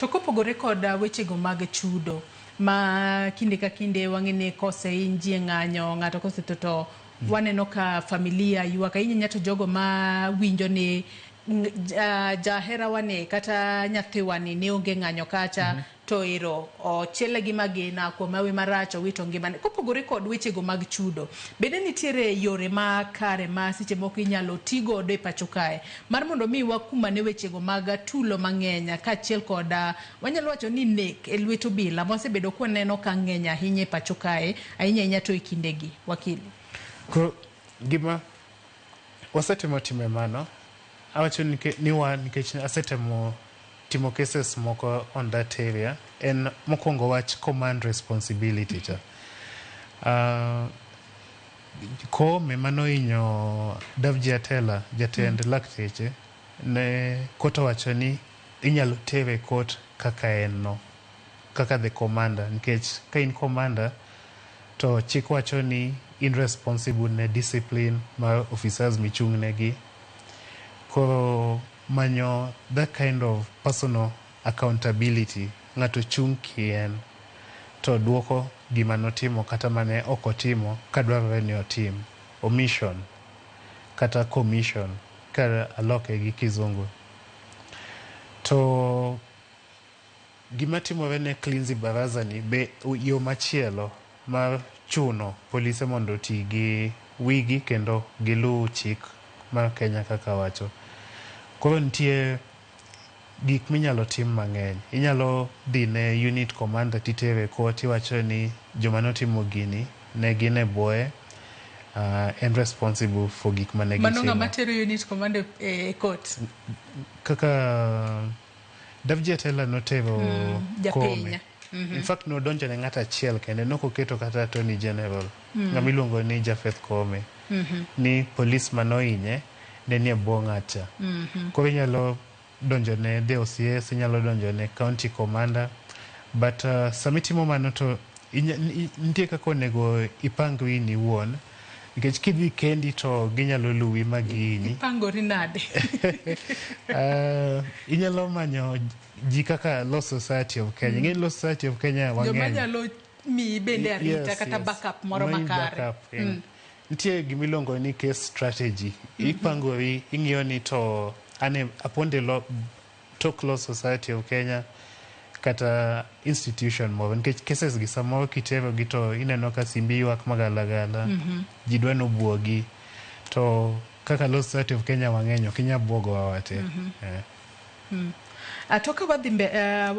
To kopogore kod wechego mag chudo ma kinde ka kinde wang'ene kose inji ng'anyo ng'ato kosetho waneno ka familia ywak ahinya to jogo ma winjo ni jahera wane kata nyathi wane ne onge ng'anyo kacha to ero chele gi magina kuom mawe marach owito ngimane. Kopogore kod wechego mag chudo, bende nitiere yore ma kare ma seche moko inyalo tigo e pacho kae mar mondo mi wakumane wechego mag tulo mang'eny kaachiel kod wanyalo wacho ni nek e lwet obila mosebedo kwaneno ka ng'eny ahinya e pacho kae ahinya to e kindegi wakili. Ko gima wasetimo time mano awacho ni wan nikech asetemo timo cases moko on that area en mokwongo wach command responsibility cha kome mano inyo Davji Atela jatend lakteche ne kot owacho ni inyalo tere kot kaka en no kaka the commander nikech ka in commander to chik wacho ni in responsible ne discipline mar officers michung'negi. Koro manyo that kind of personal accountability ng'ato chung' kien to duoko gima notimo kata mane ok otimo kadwarore ni otim omission kata commission ka aloke gi kizungu. To gima timore ne Cleansy Baraza ni be yo machielo mar chuno polise mondo ti gi wigi kendo gilu chik mar Kenya kaka wacho. Koro nitie gik minyalo tim mang'eny. Inyalo dhi ne unit commander titere kot iwacho ni joma notimo gini ne gin e bwoye and responsible for gik mane gitimo. Mano ng'ama tero unit commander e kot? Kaka Davji Atela notero kome. In fact nodonjo ne ng'at achiel kende nokoketo kata Attorney General ng'amiluongo ni Japheth Koome ni police manohinye ne nie bwo ng'acha. Koro inyalo donjo ne the OCS, inyalo donjo ne county commander, but samitimo mano to nitie kaka onego ipang wini wuon nikech kidhi kendi to ginyalo luwi magihinyi. Ipangori nade? Inyalo manyo ji kaka Law Society of Kenya. Ng'e Law Society of Kenya wang'eny. Joma nyalo mi bende arita kata backup moro makare. Nitie gimiluongo ni case strategy. Ipangori, ing'iyo ni to aponde tok Law Society of Kenya kata institution moro nikech cases gi samoro kitero gi to ineno ka simbi ywak magalagala ji dwa nobuogi to kaka Law Society of Kenya wang'eny ok inya buogo wate. Atoka wadhi